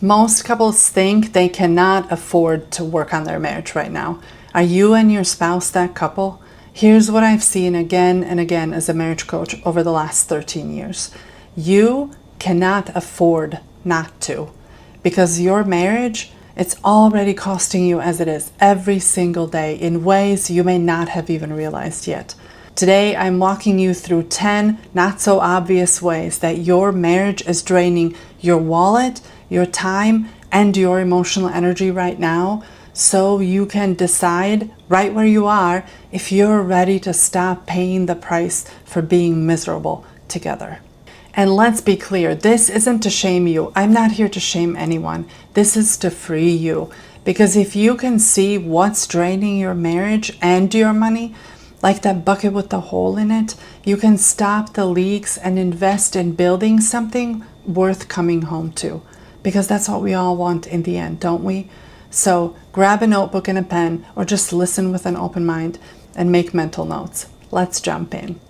Most couples think they cannot afford to work on their marriage right now. Are you and your spouse that couple? Here's what I've seen again and again as a marriage coach over the last 13 years. You cannot afford not to, because your marriage, it's already costing you as it is every single day in ways you may not have even realized yet. Today, I'm walking you through 10 not so obvious ways that your marriage is draining your wallet, your time, and your emotional energy right now, so you can decide right where you are if you're ready to stop paying the price for being miserable together. And let's be clear, this isn't to shame you. I'm not here to shame anyone. This is to free you. Because if you can see what's draining your marriage and your money, like that bucket with the hole in it, you can stop the leaks and invest in building something worth coming home to. Because that's what we all want in the end, don't we? So grab a notebook and a pen, or just listen with an open mind and make mental notes. Let's jump in.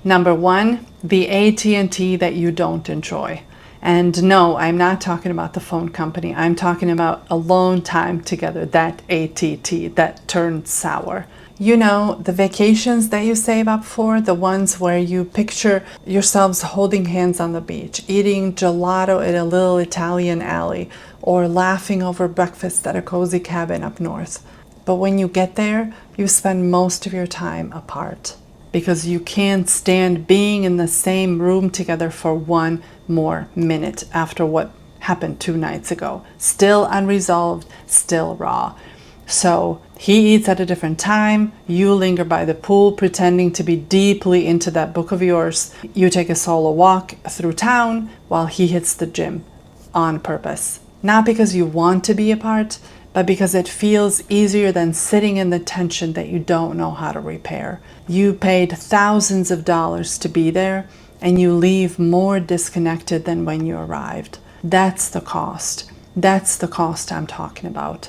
Number 1, the AT&T that you don't enjoy. And no, I'm not talking about the phone company. I'm talking about alone time together, that ATT that turned sour. You know, the vacations that you save up for, the ones where you picture yourselves holding hands on the beach, eating gelato at a little Italian alley, or laughing over breakfast at a cozy cabin up north. But when you get there, you spend most of your time apart, because you can't stand being in the same room together for one more minute after what happened 2 nights ago. Still unresolved, still raw. So he eats at a different time, you linger by the pool pretending to be deeply into that book of yours. You take a solo walk through town while he hits the gym on purpose. Not because you want to be apart, but because it feels easier than sitting in the tension that you don't know how to repair. You paid thousands of dollars to be there, and you leave more disconnected than when you arrived. That's the cost. That's the cost I'm talking about.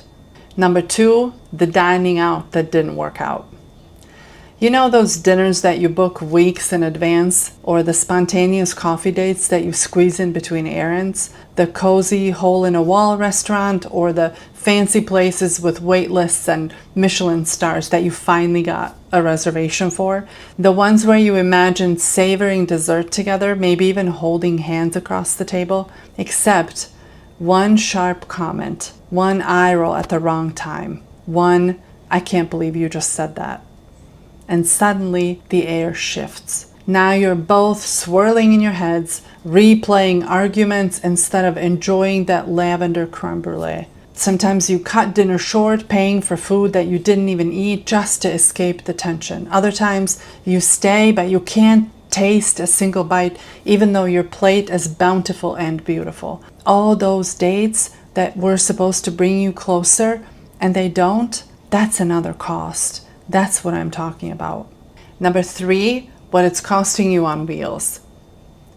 Number 2, the dining out that didn't work out. You know those dinners that you book weeks in advance, or the spontaneous coffee dates that you squeeze in between errands, the cozy hole-in-a-wall restaurant, or the fancy places with wait lists and Michelin stars that you finally got a reservation for, the ones where you imagine savoring dessert together, maybe even holding hands across the table, except one sharp comment, one eye roll at the wrong time, one, "I can't believe you just said that." And suddenly the air shifts. Now you're both swirling in your heads, replaying arguments instead of enjoying that lavender creme brulee. Sometimes you cut dinner short, paying for food that you didn't even eat just to escape the tension. Other times you stay, but you can't taste a single bite, even though your plate is bountiful and beautiful. All those dates that were supposed to bring you closer, and they don't, that's another cost. That's what I'm talking about. Number 3, what it's costing you on wheels.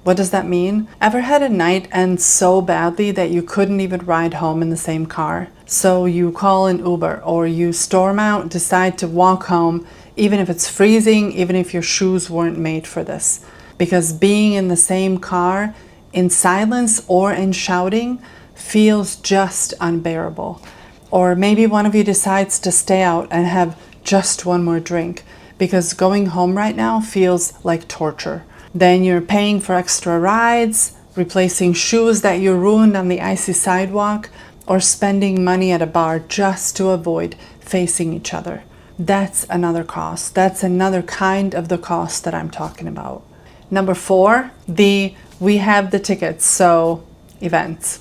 What does that mean? Ever had a night end so badly that you couldn't even ride home in the same car? So you call an Uber, or you storm out, decide to walk home, even if it's freezing, even if your shoes weren't made for this. Because being in the same car, in silence or in shouting, feels just unbearable. Or maybe one of you decides to stay out and have just one more drink, because going home right now feels like torture. Then you're paying for extra rides, replacing shoes that you ruined on the icy sidewalk, or spending money at a bar just to avoid facing each other. That's another cost. That's another kind of the cost that I'm talking about. Number 4, we have the tickets, so events.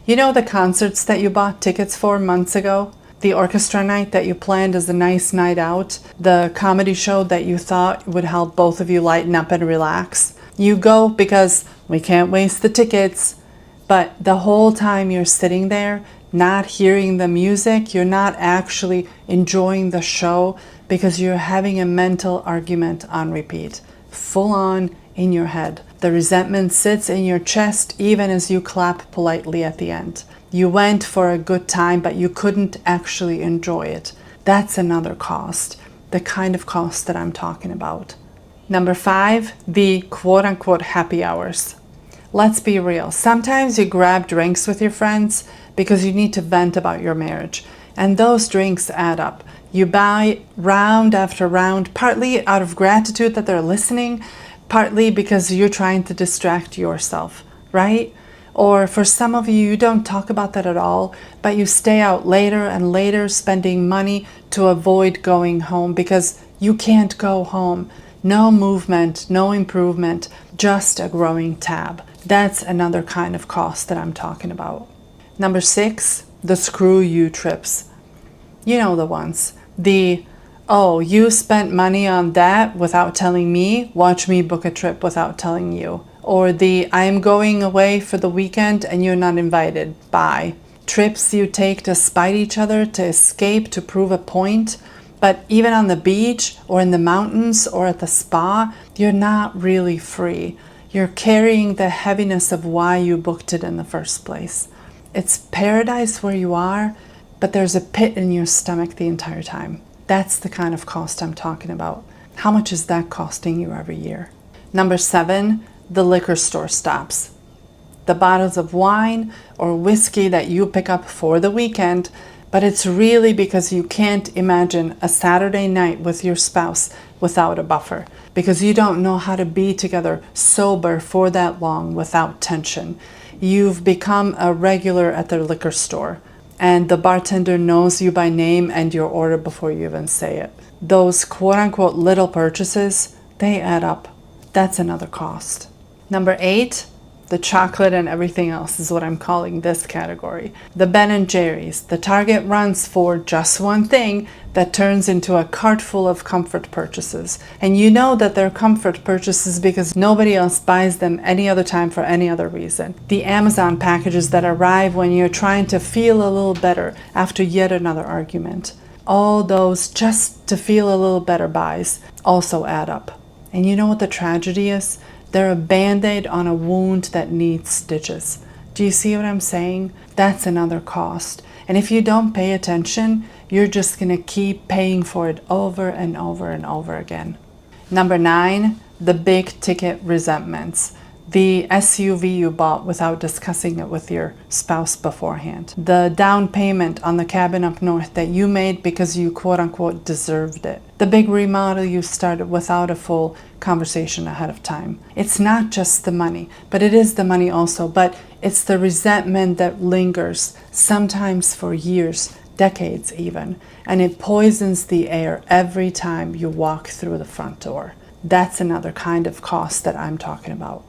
You know the concerts that you bought tickets for months ago? The orchestra night that you planned as a nice night out, the comedy show that you thought would help both of you lighten up and relax. You go because we can't waste the tickets, but the whole time you're sitting there, not hearing the music, you're not actually enjoying the show because you're having a mental argument on repeat, full on in your head. The resentment sits in your chest even as you clap politely at the end. You went for a good time, but you couldn't actually enjoy it. That's another cost, the kind of cost that I'm talking about. Number 5, the quote-unquote happy hours. let's be real. Sometimes you grab drinks with your friends because you need to vent about your marriage. And those drinks add up. You buy round after round, partly out of gratitude that they're listening, partly because you're trying to distract yourself, right? Or for some of you, you don't talk about that at all, but you stay out later and later spending money to avoid going home because you can't go home. No movement, no improvement, just a growing tab. That's another kind of cost that I'm talking about. Number 6, the screw you trips. You know the ones. Oh, you spent money on that without telling me, watch me book a trip without telling you. Or I'm going away for the weekend and you're not invited, bye. Trips you take to spite each other, to escape, to prove a point. But even on the beach or in the mountains or at the spa, you're not really free. You're carrying the heaviness of why you booked it in the first place. It's paradise where you are, but there's a pit in your stomach the entire time. That's the kind of cost I'm talking about. How much is that costing you every year? Number 7, the liquor store stops. The bottles of wine or whiskey that you pick up for the weekend, but it's really because you can't imagine a Saturday night with your spouse without a buffer, because you don't know how to be together sober for that long without tension. You've become a regular at the liquor store, and the bartender knows you by name and your order before you even say it. Those quote-unquote little purchases, they add up. That's another cost. Number 8, the chocolate and everything else is what I'm calling this category. The Ben & Jerry's, the Target runs for just one thing that turns into a cart full of comfort purchases. And you know that they're comfort purchases because nobody else buys them any other time for any other reason. The Amazon packages that arrive when you're trying to feel a little better after yet another argument. All those just to feel a little better buys also add up. And you know what the tragedy is? They're a band-aid on a wound that needs stitches. Do you see what I'm saying? That's another cost. And if you don't pay attention, you're just going to keep paying for it over and over and over again. Number 9, the big ticket resentments. The SUV you bought without discussing it with your spouse beforehand. The down payment on the cabin up north that you made because you quote-unquote deserved it. The big remodel you started without a full conversation ahead of time. It's not just the money, but it is the money also, but it's the resentment that lingers, sometimes for years, decades even, and it poisons the air every time you walk through the front door. That's another kind of cost that I'm talking about.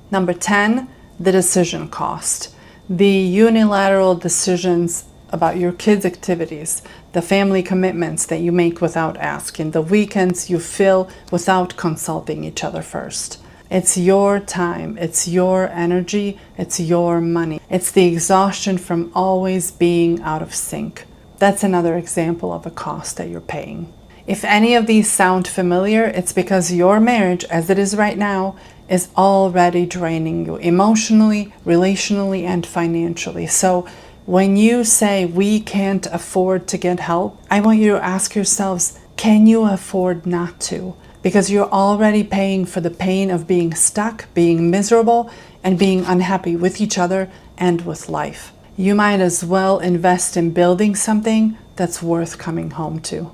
Number 10, the decision cost. The unilateral decisions about your kids' activities, the family commitments that you make without asking, the weekends you fill without consulting each other first. It's your time, it's your energy, it's your money. It's the exhaustion from always being out of sync. That's another example of a cost that you're paying. If any of these sound familiar, it's because your marriage, as it is right now, is already draining you emotionally, relationally, and financially. So when you say we can't afford to get help, I want you to ask yourselves, can you afford not to? Because you're already paying for the pain of being stuck, being miserable, and being unhappy with each other and with life. You might as well invest in building something that's worth coming home to.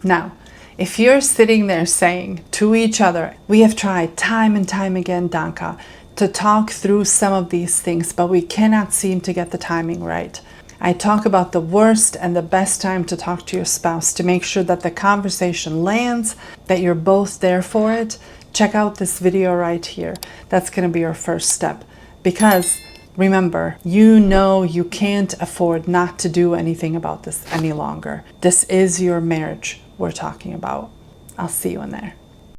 Now, if you're sitting there saying to each other, we have tried time and time again, Danka, to talk through some of these things, but we cannot seem to get the timing right. I talk about the worst and the best time to talk to your spouse to make sure that the conversation lands, that you're both there for it. Check out this video right here. That's going to be your first step. Because remember, you know you can't afford not to do anything about this any longer. This is your marriage we're talking about. I'll see you in there.